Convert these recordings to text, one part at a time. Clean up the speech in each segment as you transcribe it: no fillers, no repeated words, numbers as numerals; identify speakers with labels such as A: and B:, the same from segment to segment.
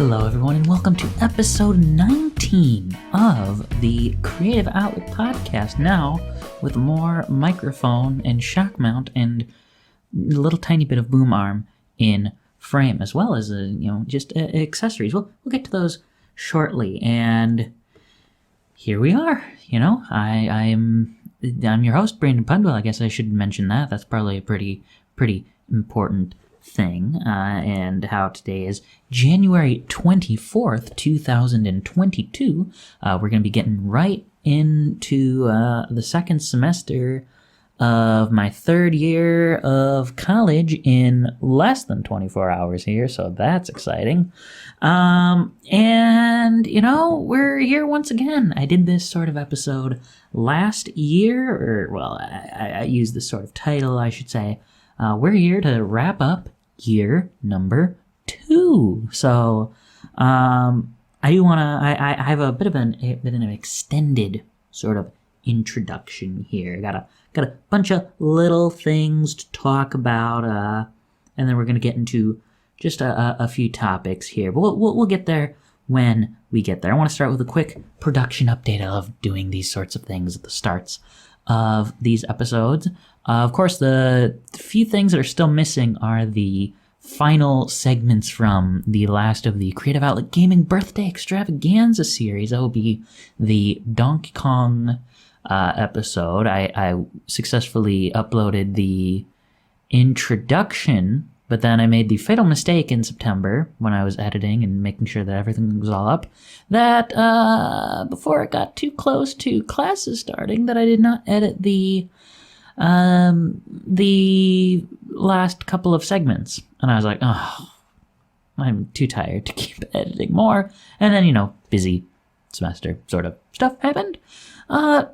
A: Hello, everyone, and welcome to episode 19 of the Creative Outlet Podcast. Now, with more microphone and shock mount and a little tiny bit of boom arm in frame, as well as just accessories. We'll get to those shortly, and here we are. I'm your host, Brandon Pudwell. I guess I should mention that. That's probably a pretty important thing, and how today is January 24th, 2022. We're going to be getting right into the second semester of my third year of college in less than 24 hours here, so that's exciting. And we're here once again. I did this sort of episode last year, I used this sort of title, I should say. We're here to wrap up year number 2. So, I have a bit of an extended sort of introduction here. Got a bunch of little things to talk about, and then we're gonna get into just a few topics here. But we'll get there when we get there. I want to start with a quick production update. I love doing these sorts of things at the starts of these episodes. Of course, the few things that are still missing are the final segments from the last of the Creative Outlet Gaming Birthday Extravaganza series. That will be the Donkey Kong episode. I successfully uploaded the introduction, but then I made the fatal mistake in September when I was editing and making sure that everything was all up, that before it got too close to classes starting, that I did not edit the last couple of segments. And I was like, oh, I'm too tired to keep editing more. And then, busy semester sort of stuff happened.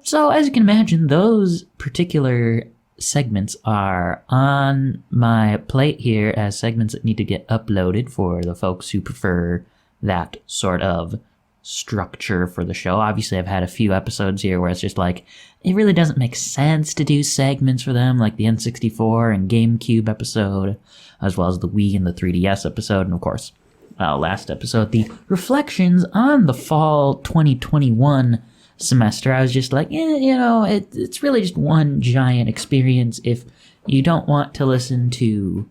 A: So as you can imagine, those particular segments are on my plate here as segments that need to get uploaded for the folks who prefer that sort of structure for the show. Obviously, I've had a few episodes here where it's just like, it really doesn't make sense to do segments for them, like the N64 and GameCube episode, as well as the Wii and the 3DS episode, and of course, last episode, the reflections on the fall 2021 semester. I was just like, it's really just one giant experience. If you don't want to listen to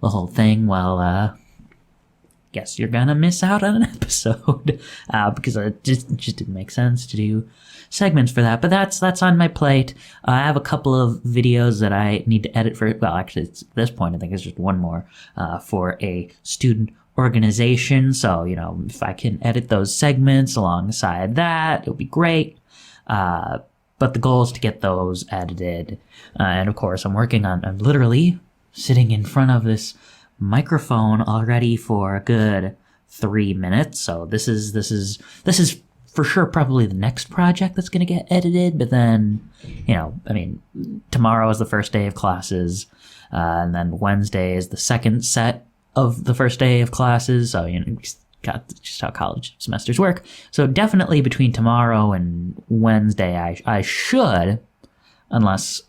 A: the whole thing, well, guess you're gonna miss out on an episode, because it just didn't make sense to do segments for that. But that's on my plate. I have a couple of videos that I need to edit for. Well, actually, at this point, I think it's just one more for a student organization. So, if I can edit those segments alongside that, it'll be great. But the goal is to get those edited. And of course, I'm literally sitting in front of this microphone already for a good 3 minutes. So this is for sure probably the next project that's going to get edited. But then, tomorrow is the first day of classes, and then Wednesday is the second set of the first day of classes. So, just how college semesters work. So definitely between tomorrow and Wednesday, I should, unless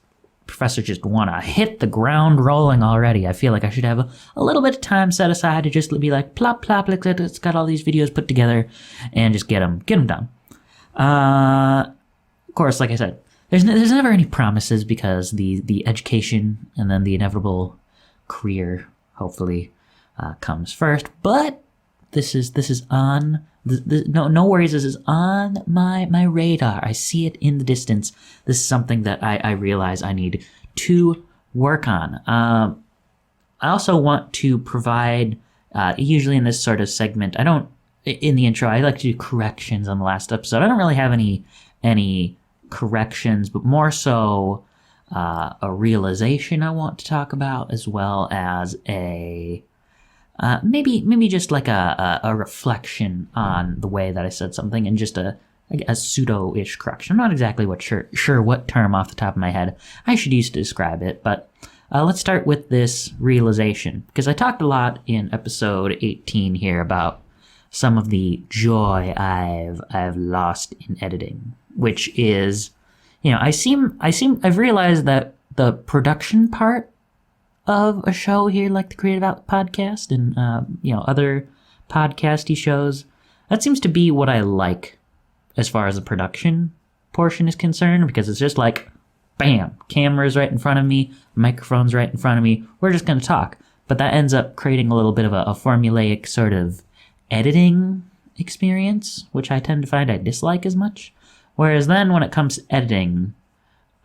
A: professor just want to hit the ground rolling already. I feel like I should have a little bit of time set aside to just be like, plop, plop, let's got all these videos put together and just get them done. Of course, like I said, there's never any promises, because the education and then the inevitable career hopefully comes first. But this is on no worries. This is on my radar. I see it in the distance. This is something that I realize I need to work on. I also want to provide, usually in this sort of segment, in the intro, I like to do corrections on the last episode. I don't really have any corrections, but more so a realization I want to talk about, as well as a maybe just like a reflection on the way that I said something, and just a pseudo-ish correction. I'm not exactly sure what term off the top of my head I should use to describe it, but let's start with this realization, because I talked a lot in episode 18 here about some of the joy I've lost in editing, which is, I've realized that the production part of a show here, like the Creative Outlet Podcast and other podcasty shows. That seems to be what I like as far as the production portion is concerned, because it's just like, bam, camera's right in front of me, microphone's right in front of me, we're just going to talk. But that ends up creating a little bit of a formulaic sort of editing experience, which I tend to find I dislike as much. Whereas then when it comes to editing,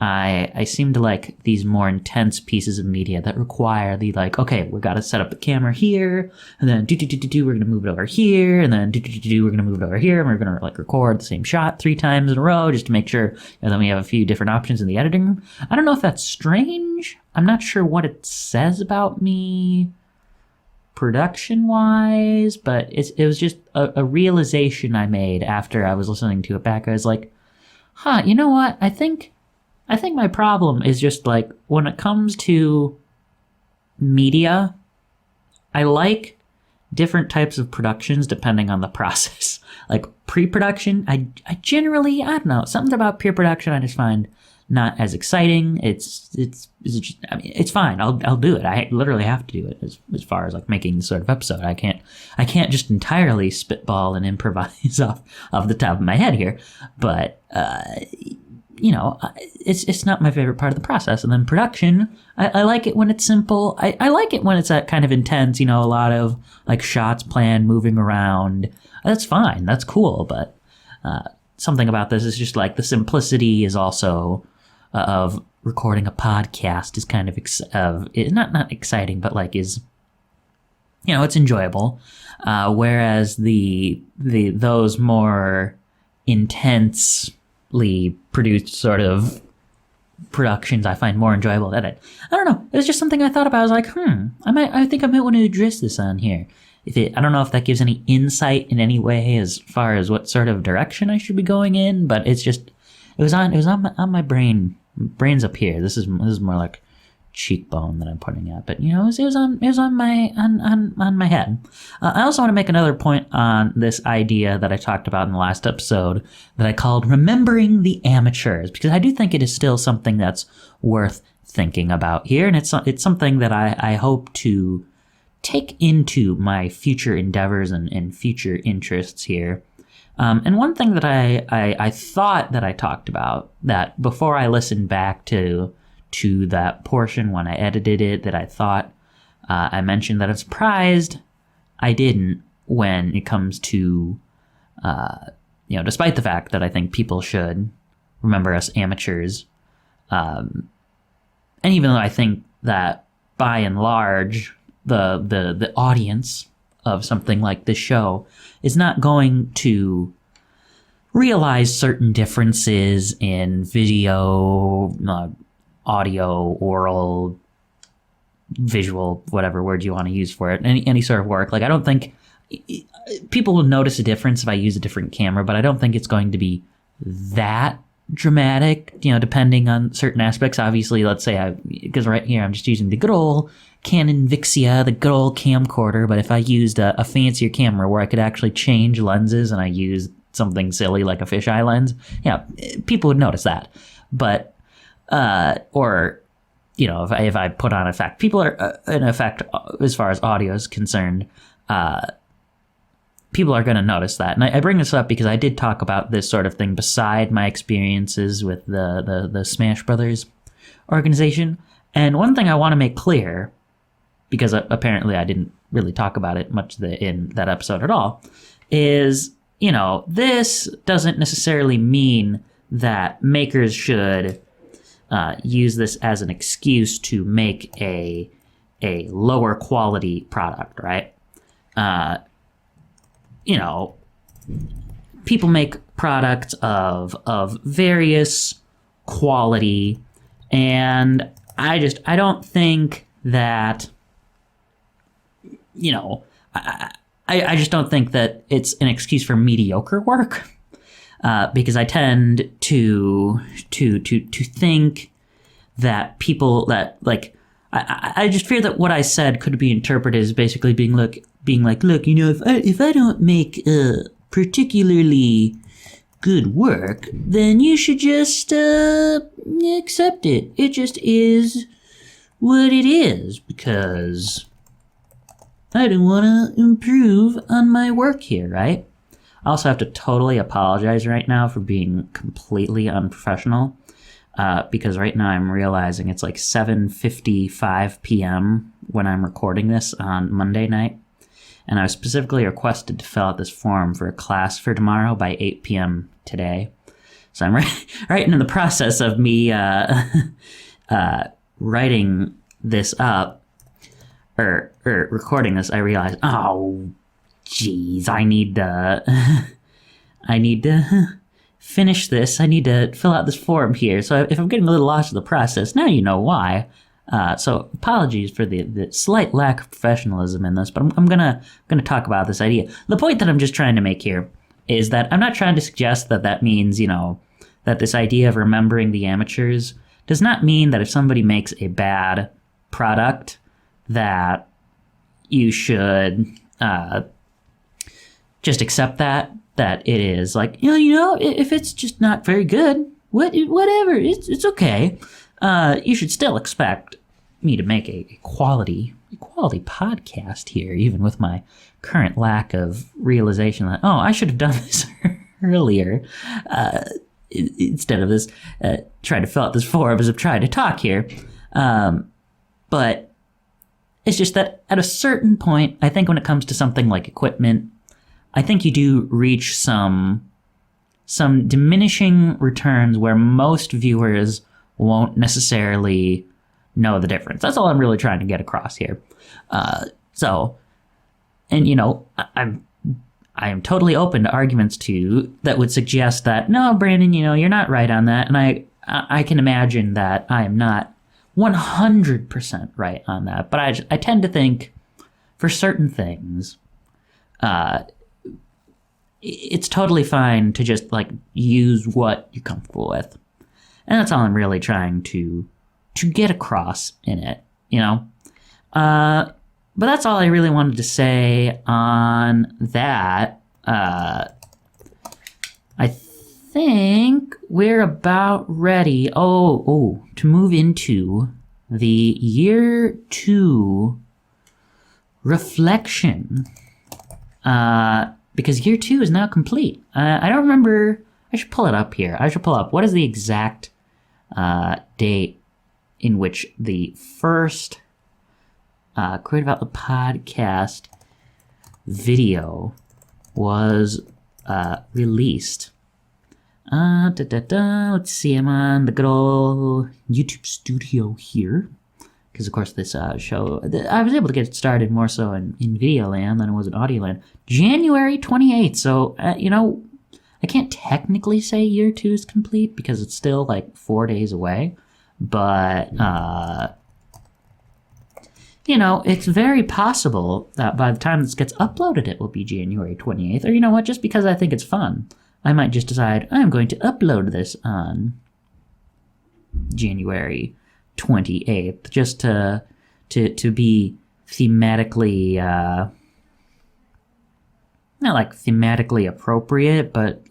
A: I seem to like these more intense pieces of media that require the like, okay, we got to set up the camera here, and then we're going to move it over here, and then we're going to move it over here, and we're going to like record the same shot 3 times in a row just to make sure, and then we have a few different options in the editing room. I don't know if that's strange. I'm not sure what it says about me production-wise, but it was just a realization I made after I was listening to it back. I was like, you know what? I think my problem is just like when it comes to media, I like different types of productions depending on the process. Like pre-production, I generally, I don't know, something about pre-production I just find not as exciting. It's just, I mean, it's fine. I'll do it. I literally have to do it as far as like making this sort of episode. I can't just entirely spitball and improvise off the top of my head here, but you know, it's not my favorite part of the process. And then production, I like it when it's simple. I like it when it's that kind of intense, you know, a lot of like shots planned, moving around. That's fine. That's cool. But something about this is just like the simplicity is also of recording a podcast is kind of not exciting, but like is, you know, it's enjoyable. Whereas those more intensely produced sort of productions I find more enjoyable to edit. I don't know. It was just something I thought about. I was like, I think I might want to address this on here. I don't know if that gives any insight in any way as far as what sort of direction I should be going in, but it's just, it was on my brain. Brain's up here. This is more like cheekbone that I'm pointing at, but you know, it was on my head. I also want to make another point on this idea that I talked about in the last episode that I called remembering the amateurs, because I do think it is still something that's worth thinking about here, and it's something that I hope to take into my future endeavors and future interests here. And one thing that I thought that I talked about, that before I listened back to that portion when I edited it, that I thought I mentioned that I'm surprised I didn't when it comes to, you know, despite the fact that I think people should remember us amateurs. And even though I think that by and large, the audience of something like this show is not going to realize certain differences in video, audio, oral, visual, whatever word you want to use for it, any sort of work. Like, I don't think people will notice a difference if I use a different camera, but I don't think it's going to be that dramatic, you know, depending on certain aspects. Obviously, let's say because right here I'm just using the good old Canon Vixia, the good old camcorder, but if I used a fancier camera where I could actually change lenses and I used something silly like a fisheye lens, yeah, people would notice that. But or, you know, if I put on effect, people are in effect as far as audio is concerned, people are going to notice that. And I bring this up because I did talk about this sort of thing beside my experiences with the Smash Brothers organization. And one thing I want to make clear, because apparently I didn't really talk about it much in that episode at all, is, you know, this doesn't necessarily mean that makers should use this as an excuse to make a lower quality product, right? You know, people make products of various quality, and I don't think that, you know, I just don't think that it's an excuse for mediocre work, because I tend to think that people that like, I just fear that what I said could be interpreted as basically being like, look, you know, if I don't make particularly good work, then you should just accept it. It just is what it is, because I don't want to improve on my work here, right? I also have to totally apologize right now for being completely unprofessional, because right now I'm realizing it's like 7:55 p.m. when I'm recording this on Monday night, and I was specifically requested to fill out this form for a class for tomorrow by 8 p.m. today. So I'm right in the process of me writing this up, or recording this. I realized, oh, geez, I need to finish this. I need to fill out this form here. So if I'm getting a little lost in the process, now you know why. So apologies for the slight lack of professionalism in this, but I'm gonna talk about this idea. The point that I'm just trying to make here is that I'm not trying to suggest that means, that this idea of remembering the amateurs does not mean that if somebody makes a bad product that you should just accept that it is like, if it's just not very good, whatever, it's okay. You should still expect me to make a quality podcast here, even with my current lack of realization that, I should have done this earlier, instead of this trying to fill out this form as I'm trying to talk here. But it's just that at a certain point, I think when it comes to something like equipment, I think you do reach some diminishing returns where most viewers won't necessarily know the difference. That's all I'm really trying to get across here. I am totally open to arguments that would suggest that, no, Brandon, you're not right on that. And I can imagine that I am not 100% right on that. But I tend to think for certain things, it's totally fine to just use what you're comfortable with. And that's all I'm really trying to get across in it, But that's all I really wanted to say on that. I think we're about ready. To move into the year 2 reflection. Because year 2 is now complete. I don't remember. I should pull it up here. What is the exact date in which the first Creative Outlet podcast video was released. Let's see, I'm on the good old YouTube studio here. Because, of course, this show, I was able to get it started more so in video land than it was in audio land. January 28th. So, I can't technically say year 2 is complete because it's still 4 days away. But, it's very possible that by the time this gets uploaded, it will be January 28th. Or you know what? Just because I think it's fun, I might just decide I'm going to upload this on January 28th, just to be thematically, not thematically appropriate, but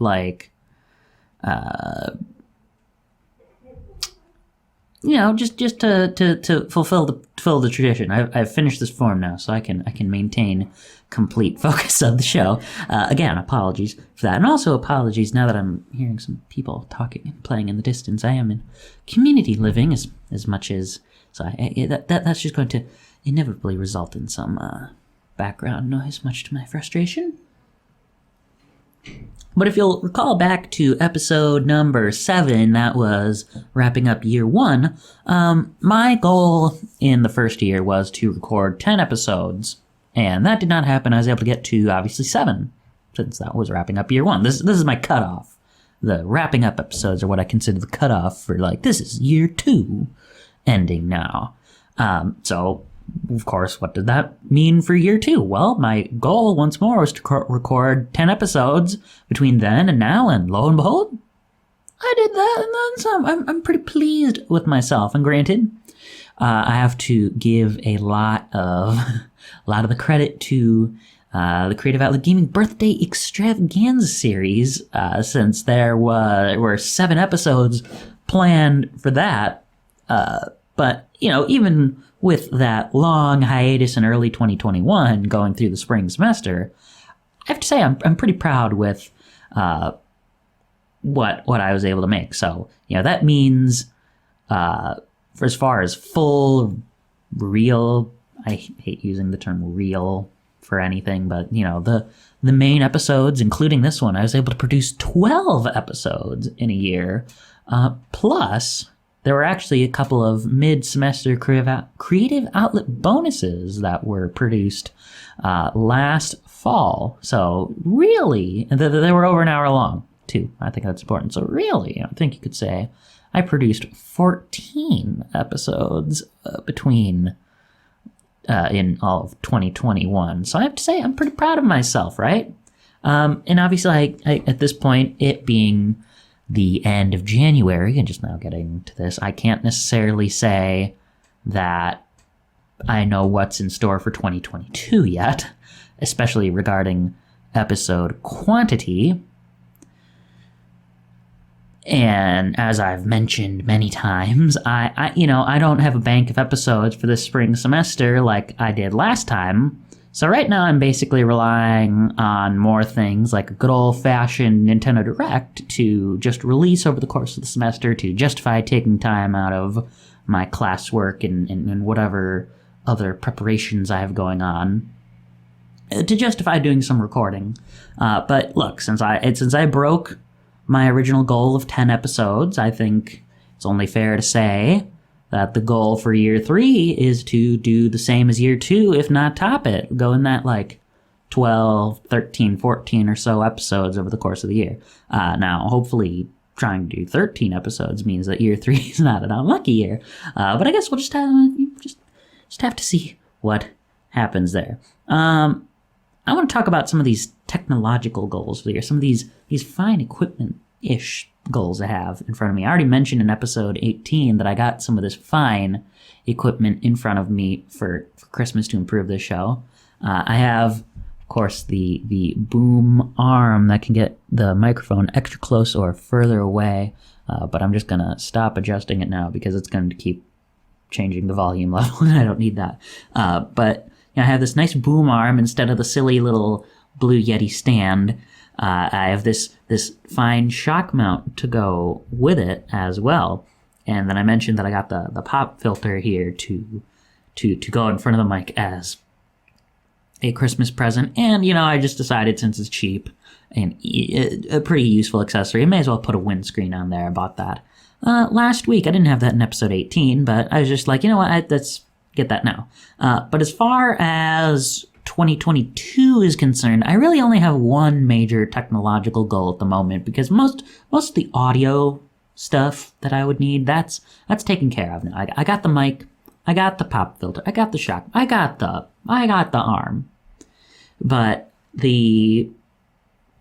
A: just to fulfill the tradition. I've finished this form now, so I can maintain complete focus of the show. Again, apologies for that, and also apologies now that I'm hearing some people talking and playing in the distance. I am in community living as much as so. That's just going to inevitably result in some background noise, much to my frustration. But if you'll recall back to episode number 7, that was wrapping up year 1, my goal in the first year was to record 10 episodes, and that did not happen. I was able to get to, obviously, 7, since that was wrapping up year 1. This is my cutoff. The wrapping up episodes are what I consider the cutoff for, this is year 2 ending now. So, of course, what did that mean for year 2? Well, my goal once more was to record 10 episodes between then and now, and lo and behold, I did that and then some. I'm pretty pleased with myself, and granted, I have to give a lot of the credit to the Creative Outlet Gaming Birthday Extravaganza series, since there were 7 episodes planned for that. But even with that long hiatus in early 2021 going through the spring semester, I have to say I'm pretty proud with what I was able to make. So, that means for as far as full, real, I hate using the term real for anything, but, the main episodes, including this one, I was able to produce 12 episodes in a year. Plus, there were actually a couple of mid-semester creative outlet bonuses that were produced last fall. So really, they were over an hour long, too. I think that's important. So really, I think you could say I produced 14 episodes between in all of 2021. So I have to say I'm pretty proud of myself, right? And obviously, I at this point, it being the end of January and just now getting to this, I can't necessarily say that I know what's in store for 2022 yet, especially regarding episode quantity. And as I've mentioned many times, I don't have a bank of episodes for this spring semester like I did last time. So right now I'm basically relying on more things like a good old-fashioned Nintendo Direct to just release over the course of the semester to justify taking time out of my classwork and whatever other preparations I have going on to justify doing some recording. But look, since I broke my original goal of 10 episodes, I think it's only fair to say that the goal for year 3 is to do the same as year 2, if not top it. Go in that 12, 13, 14 or so episodes over the course of the year. Now, hopefully trying to do 13 episodes means that year 3 is not an unlucky year. But I guess we'll just have to see what happens there. I want to talk about some of these technological goals for the year, some of these fine equipment-ish goals I have in front of me. I already mentioned in episode 18 that I got some of this fine equipment in front of me for Christmas to improve this show. I have, of course, the boom arm that can get the microphone extra close or further away, but I'm just going to stop adjusting it now because it's going to keep changing the volume level, and I don't need that. But I have this nice boom arm instead of the silly little Blue Yeti stand. I have this fine shock mount to go with it as well. And then I mentioned that I got the pop filter here to go in front of the mic as a Christmas present. And, I just decided since it's cheap and a pretty useful accessory, I may as well put a windscreen on there. I bought that last week. I didn't have that in episode 18, but I was just like, let's get that now. But as far as 2022 is concerned, I really only have one major technological goal at the moment because most of the audio stuff that I would need, that's taken care of now. I got the mic, I got the pop filter, I got the shock, I got the arm. But the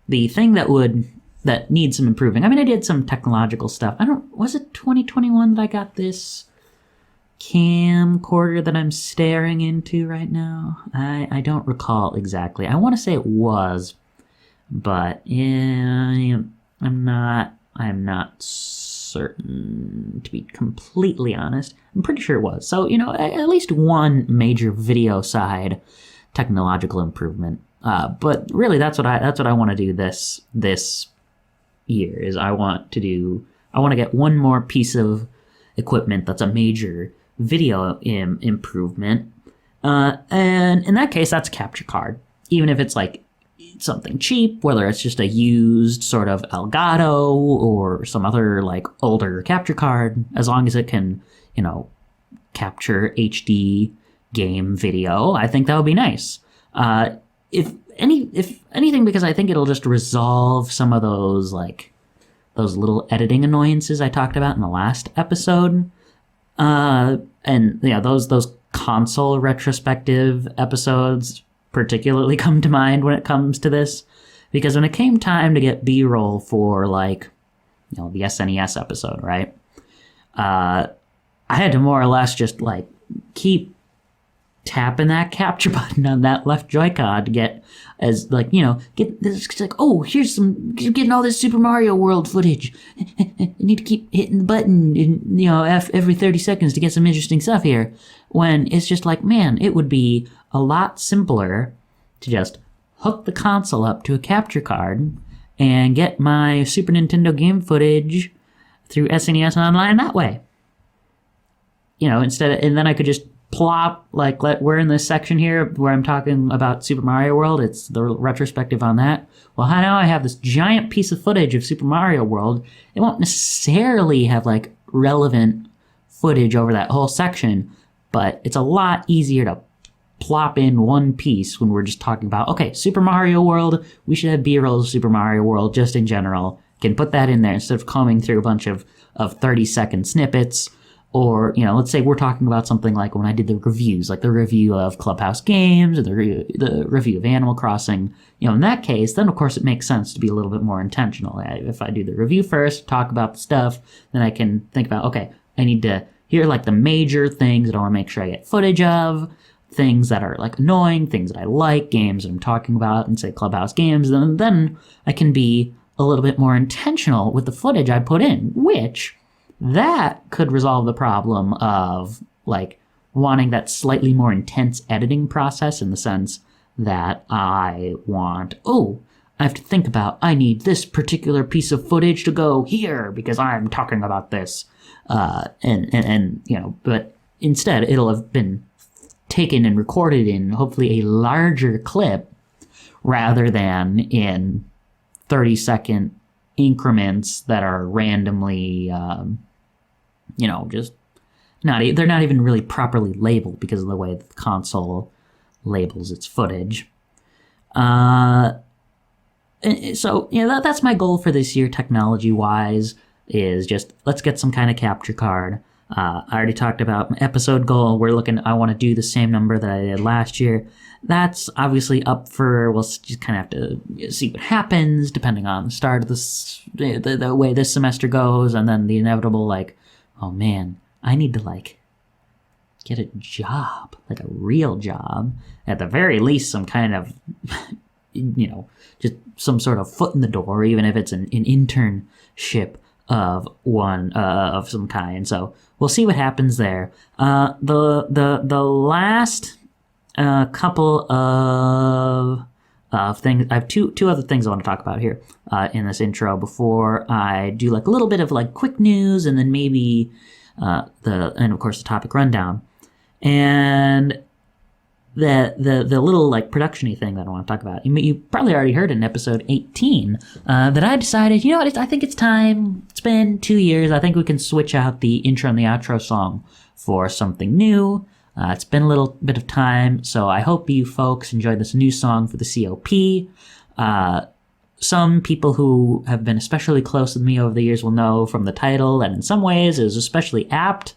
A: thing that needs some improving. I mean, I did some technological stuff. Was it 2021 that I got this camcorder that I'm staring into right now? I don't recall exactly. I want to say it was, but I'm not certain, to be completely honest. I'm pretty sure it was. So, at least one major video side technological improvement. But really that's what I want to do this year is I want to get one more piece of equipment that's a major video improvement, and in that case that's a capture card, even if it's something cheap, whether it's just a used sort of Elgato or some other older capture card, as long as it can capture HD game video. I think that would be nice, if anything, because I think it'll just resolve some of those little editing annoyances I talked about in the last episode. And those console retrospective episodes particularly come to mind when it comes to this, because when it came time to get B-roll for the SNES episode, right? I had to more or less just keep tapping that capture button on that left Joy-Con to get get this, here's getting all this Super Mario World footage. I need to keep hitting the button every 30 seconds to get some interesting stuff here. when it's just like, man, it would be a lot simpler to just hook the console up to a capture card and get my Super Nintendo game footage through SNES Online that way. And then I could just plop, we're in this section here where I'm talking about Super Mario World. It's the retrospective on that. Well, now I have this giant piece of footage of Super Mario World. It won't necessarily have relevant footage over that whole section, but it's a lot easier to plop in one piece when we're just talking about, okay, Super Mario World, we should have B-rolls of Super Mario World just in general. Can put that in there instead of combing through a bunch of 30-second snippets. Or, let's say we're talking about something like when I did the reviews, like the review of Clubhouse Games or the review of Animal Crossing. In that case, then of course it makes sense to be a little bit more intentional. If I do the review first, talk about the stuff, then I can think about, okay, I need to hear the major things that I want to make sure I get footage of, things that are annoying, things that I like, games that I'm talking about, and say Clubhouse Games. Then I can be a little bit more intentional with the footage I put in, which that could resolve the problem of wanting that slightly more intense editing process, in the sense that I have to think about, I need this particular piece of footage to go here because I'm talking about this. But instead it'll have been taken and recorded in hopefully a larger clip rather than in 30-second increments that are randomly, they're not even really properly labeled because of the way the console labels its footage. So, that's my goal for this year, technology-wise, is just let's get some kind of capture card. I already talked about my episode goal. I want to do the same number that I did last year. That's obviously up for, we'll just kind of have to see what happens depending on the start of the way this semester goes, and then the inevitable, oh man, I need to get a job, a real job. At the very least, some kind of, just some sort of foot in the door, even if it's an internship of some kind. So we'll see what happens there. The last couple of things, I have two other things I want to talk about here in this intro before I do a little bit of quick news, and then maybe and of course the topic rundown, and the little production-y thing that I want to talk about. You probably already heard in episode 18 that I decided, I think it's time. It's been 2 years. I think we can switch out the intro and the outro song for something new. It's been a little bit of time, so I hope you folks enjoyed this new song for the COP. Some people who have been especially close with me over the years will know from the title that in some ways it was especially apt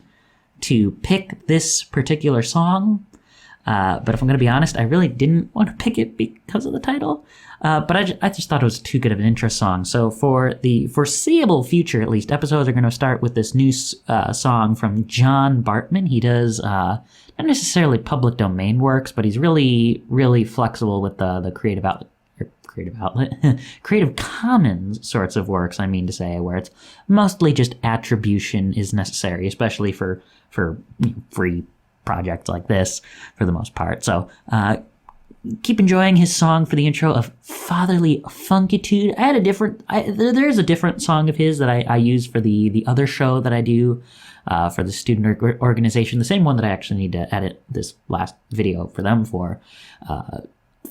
A: to pick this particular song. But if I'm going to be honest, I really didn't want to pick it because of the title. But I just thought it was too good of an intro song. So for the foreseeable future, at least, episodes are going to start with this new song from John Bartman. He does not necessarily public domain works, but he's really, really flexible with the creative Commons sorts of works, I mean to say, where it's mostly just attribution is necessary, especially for free projects like this for the most part. So keep enjoying his song for the intro of Fatherly Funkitude. I had there's a different song of his that I use for the other show that I do for the student organization, the same one that I actually need to edit this last video for them for,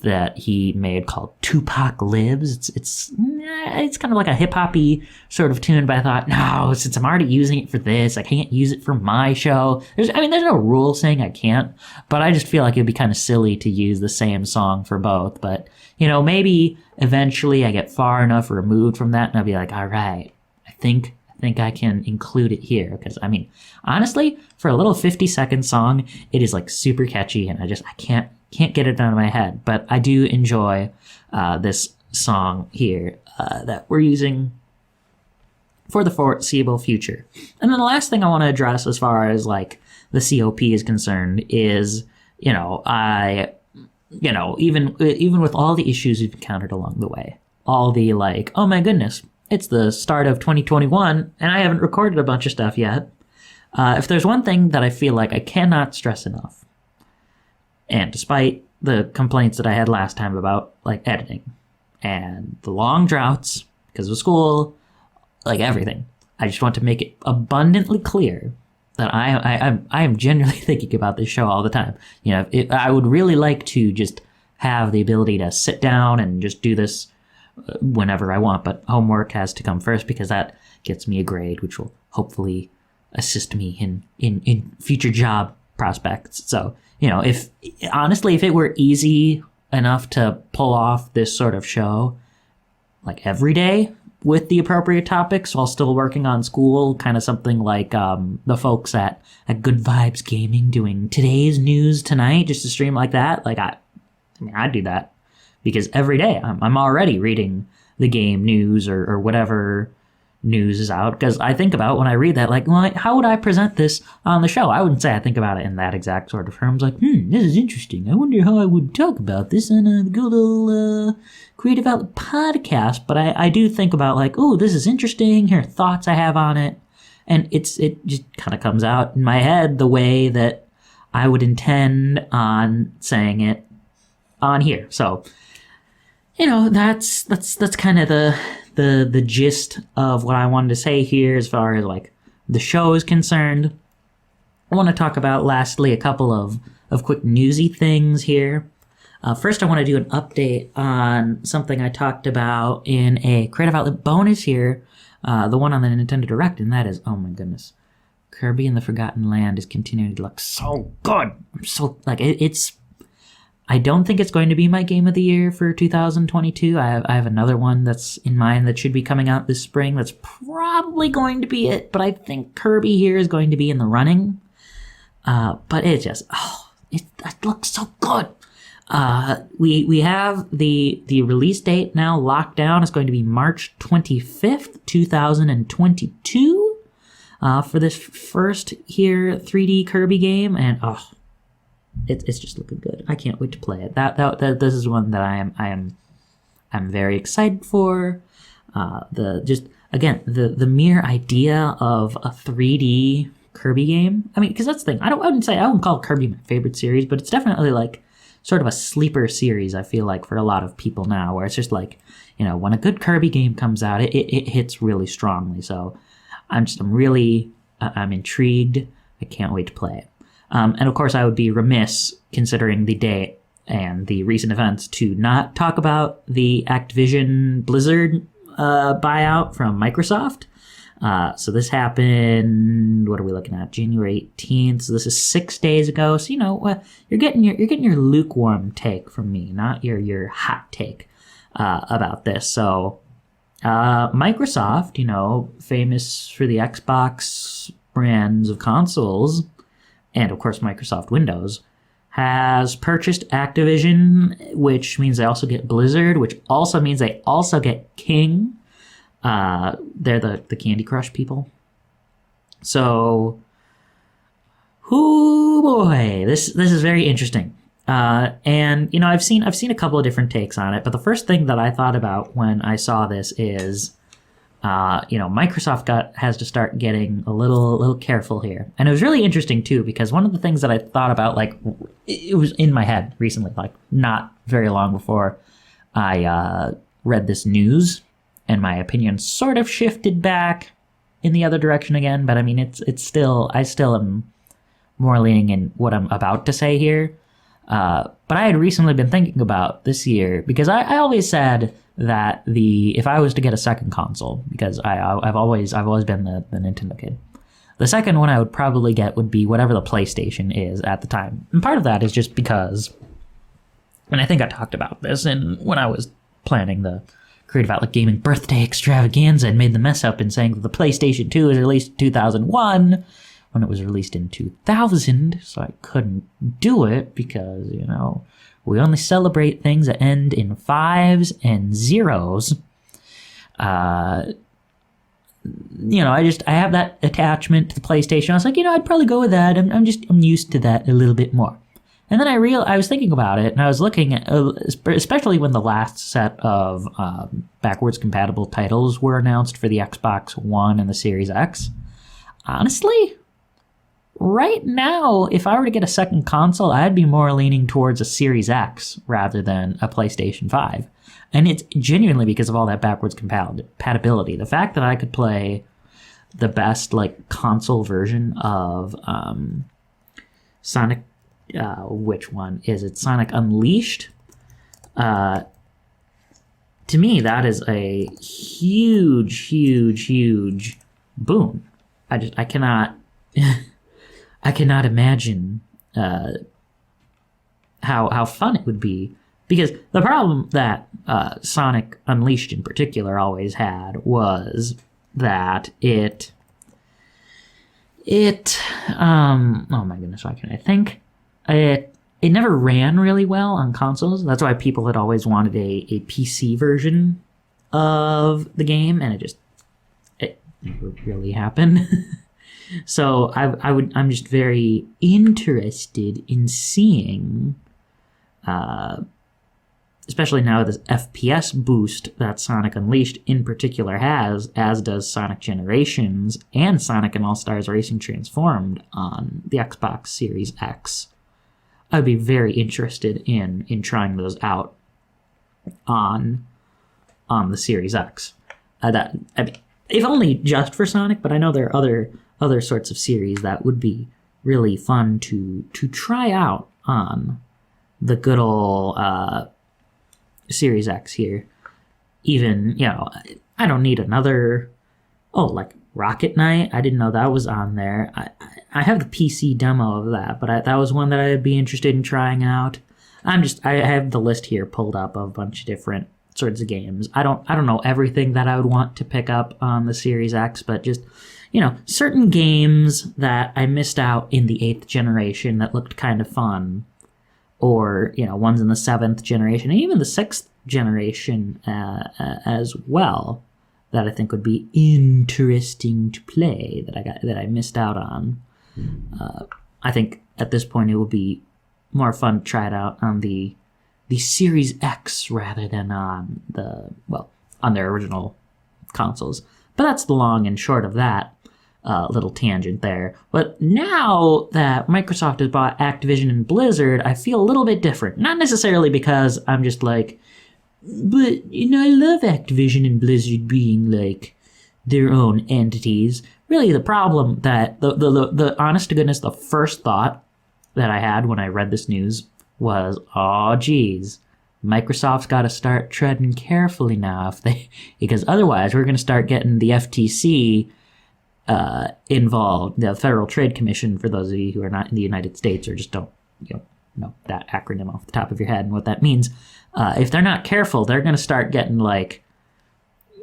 A: that he made called Tupac Lives. It's kind of like a hip-hoppy sort of tune, but I thought, no, since I'm already using it for this, I can't use it for my show. There's no rule saying I can't, but I just feel like it'd be kind of silly to use the same song for both. But, maybe eventually I get far enough removed from that and I'll be like, all right, I think I can include it here. Because, honestly, for a little 50-second song, it is super catchy, and I can't get it out of my head. But I do enjoy this song here that we're using for the foreseeable future. And then the last thing I want to address as far as the COP is concerned is, even with all the issues we've encountered along the way, all the oh my goodness, it's the start of 2021 and I haven't recorded a bunch of stuff yet. If there's one thing that I feel like I cannot stress enough, and despite the complaints that I had last time about like editing and the long droughts because of school, like everything, I just want to make it abundantly clear that I am genuinely thinking about this show all the time. You know, I would really like to just have the ability to sit down and just do this whenever I want, but homework has to come first because that gets me a grade, which will hopefully assist me in future job prospects. So, you know, if it were easy enough to pull off this sort of show like every day with the appropriate topics while still working on school, kind of something like the folks at Good Vibes Gaming doing today's news tonight, just a stream like that, like I'd do that because every day I'm already reading the game news or whatever news is out, because I think about when I read that, like, well, how would I present this on the show? I wouldn't say I think about it in that exact sort of terms, like, this is interesting. I wonder how I would talk about this on a good old Creative Outlet podcast. But I do think about, like, oh, this is interesting. Here are thoughts I have on it. And it just kind of comes out in my head the way that I would intend on saying it on here. So, you know, that's kind of the gist of what I wanted to say here as far as like the show is concerned. I want to talk about lastly a couple of quick newsy things here. First, I want to do an update on something I talked about in a Creative Outlet bonus here, the one on the Nintendo Direct, and that is, oh my goodness, Kirby and the Forgotten Land is continuing to look so good. I'm so, like, it's I don't think it's going to be my game of the year for 2022. I have another one that's in mind that should be coming out this spring. That's probably going to be it, but I think Kirby here is going to be in the running. But it just, it looks so good. We have the release date now locked down. It's going to be March 25th, 2022, for this first here 3D Kirby game, and it's just looking good. I can't wait to play it. That this is one that I'm very excited for. The mere idea of a 3D Kirby game. I mean, because that's the thing. I wouldn't call Kirby my favorite series, but it's definitely like sort of a sleeper series. I feel like for a lot of people now, where it's just like, you know, when a good Kirby game comes out, it hits really strongly. So I'm intrigued. I can't wait to play it. And of course, I would be remiss, considering the date and the recent events, to not talk about the Activision Blizzard buyout from Microsoft. So this happened, what are we looking at? January 18th. So this is 6 days ago. So, you know, you're getting your lukewarm take from me, not your hot take about this. So Microsoft, you know, famous for the Xbox brands of consoles, and of course Microsoft Windows, has purchased Activision, which means they also get Blizzard, which also means they also get King. They're the Candy Crush people. So, oh boy, this is very interesting. And you know, I've seen a couple of different takes on it, but the first thing that I thought about when I saw this is, you know, Microsoft has to start getting a little careful here. And it was really interesting too, because one of the things that I thought about, like, it was in my head recently, like not very long before I read this news, and my opinion sort of shifted back in the other direction again. But I mean, I still am more leaning in what I'm about to say here. But I had recently been thinking about this year, because I always said that if I was to get a second console, because I've always been the Nintendo kid, the second one I would probably get would be whatever the PlayStation is at the time. And part of that is just because, and I think I talked about this when I was planning the Creative Outlet Gaming birthday extravaganza and made the mess up in saying that the PlayStation 2 was released in 2001 when it was released in 2000, so I couldn't do it because, you know, we only celebrate things that end in 5s and 0s. You know, I have that attachment to the PlayStation. I was like, you know, I'd probably go with that. I'm used to that a little bit more. And then I was thinking about it, and I was looking at, especially when the last set of backwards compatible titles were announced for the Xbox One and the Series X. Honestly, right now, if I were to get a second console, I'd be more leaning towards a Series X rather than a PlayStation 5. And it's genuinely because of all that backwards compatibility. The fact that I could play the best like console version of Sonic, which one is it? Sonic Unleashed. To me, that is a huge boon. I cannot I cannot imagine how fun it would be, because the problem that Sonic Unleashed in particular always had was that it oh my goodness, why can't I think? It never ran really well on consoles. That's why people had always wanted a PC version of the game, and it never really happened. So I'm just very interested in seeing, especially now this FPS boost that Sonic Unleashed in particular has, as does Sonic Generations and Sonic and All-Stars Racing Transformed on the Xbox Series X. I'd be very interested in trying those out on the Series X. If only just for Sonic, but I know there are other sorts of series that would be really fun to try out on the good old Series X here. Even, I don't need another, like Rocket Knight. I didn't know that was on there. I have the PC demo of that, but that was one that I'd be interested in trying out. I have the list here pulled up of a bunch of different sorts of games. I don't know everything that I would want to pick up on the Series X, but just, certain games that I missed out in the 8th generation that looked kind of fun, or, ones in the 7th generation, and even the 6th generation as well, that I think would be interesting to play that I missed out on. I think at this point it would be more fun to try it out on the Series X rather than on their original consoles. But that's the long and short of that little tangent there. But now that Microsoft has bought Activision and Blizzard, I feel a little bit different. Not necessarily because I'm just like, but I love Activision and Blizzard being like their own entities. Really, the problem that the honest to goodness, the first thought that I had when I read this news was, oh geez, Microsoft's got to start treading carefully now because otherwise we're going to start getting the FTC involved, the Federal Trade Commission, for those of you who are not in the United States or just don't know that acronym off the top of your head and what that means. If they're not careful, they're going to start getting like,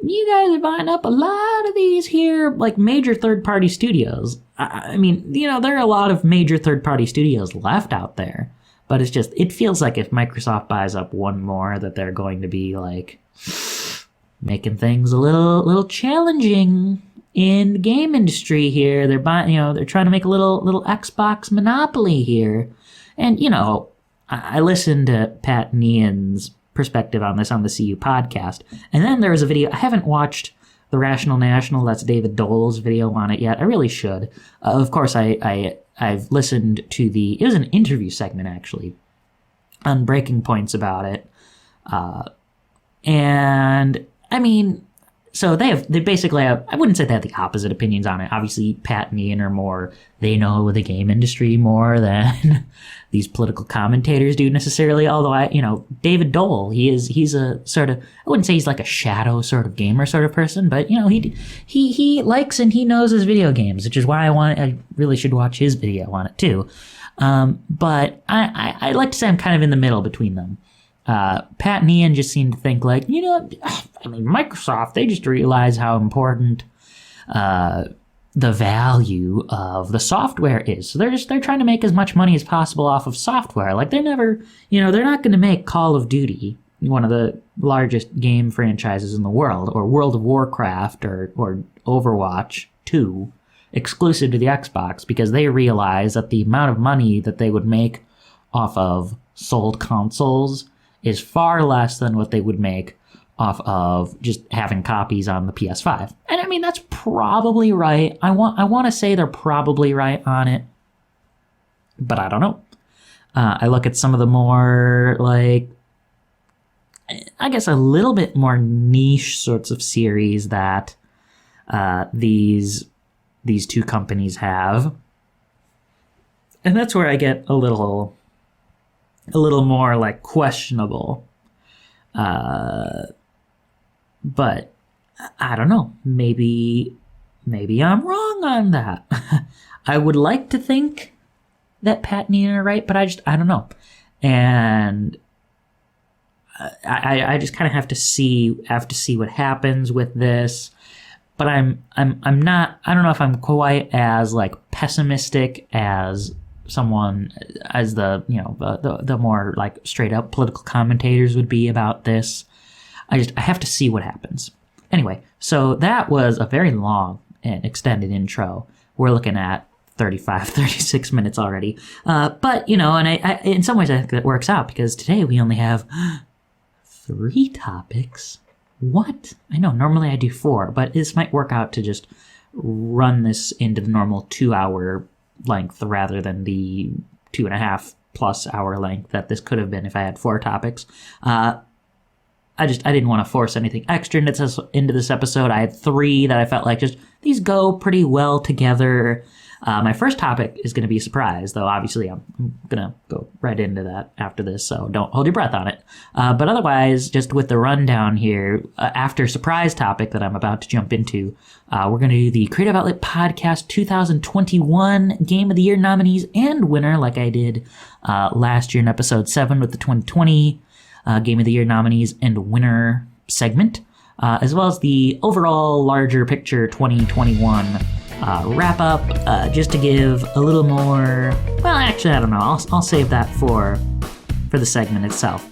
A: you guys are buying up a lot of these here, like major third-party studios. I mean, there are a lot of major third-party studios left out there, but it feels like if Microsoft buys up one more, that they're going to be like making things a little challenging in the game industry here. They're buying, they're trying to make a little Xbox monopoly here. And, I listened to Pat and Ian's perspective on this on the CU podcast. And then there was a video. I haven't watched the Rational National. That's David Dole's video on it yet. I really should. Of course, I've listened to it was an interview segment actually on Breaking Points about it. And I mean, so they basically have, I wouldn't say they have the opposite opinions on it. Obviously, Pat and Ian are more, they know the game industry more than these political commentators do necessarily. Although David Dole, he's a sort of, I wouldn't say he's like a shadow sort of gamer sort of person, but he likes and he knows his video games, which is why I really should watch his video on it too. But I like to say I'm kind of in the middle between them. Pat and Ian just seem to think like, Microsoft, they just realize how important the value of the software is. So they're trying to make as much money as possible off of software. Like they're never, they're not going to make Call of Duty, one of the largest game franchises in the world, or World of Warcraft or Overwatch 2 exclusive to the Xbox, because they realize that the amount of money that they would make off of sold consoles is far less than what they would make off of just having copies on the PS5. And I mean, that's probably right. I want to say they're probably right on it. But I don't know. I look at some of the more, like, I guess a little bit more niche sorts of series that these two companies have. And that's where I get a little more, like, questionable. But I don't know. Maybe I'm wrong on that. I would like to think that Pat and Ian are right, but I don't know. And I just kind of have to see what happens with this. But I'm not. I don't know if I'm quite as, like, pessimistic as someone as the more, like, straight up political commentators would be about this. I have to see what happens. Anyway, so that was a very long and extended intro. We're looking at 36 minutes already. But, and I in some ways I think that works out, because today we only have 3 topics. What? I know, normally I do 4, but this might work out to just run this into the normal 2-hour length rather than the 2.5+ hour length that this could have been if I had 4 topics. I didn't want to force anything extra into this episode. I had 3 that I felt like just these go pretty well together. My first topic is going to be a surprise, though obviously I'm going to go right into that after this, so don't hold your breath on it. But otherwise, just with the rundown here, after surprise topic that I'm about to jump into, we're going to do the Creative Outlet Podcast 2021 Game of the Year nominees and winner, like I did last year in episode 7 with the 2020 Game of the Year nominees and winner segment, as well as the overall larger picture 2021 wrap up, just to give a little more. Well, actually, I don't know. I'll save that for the segment itself.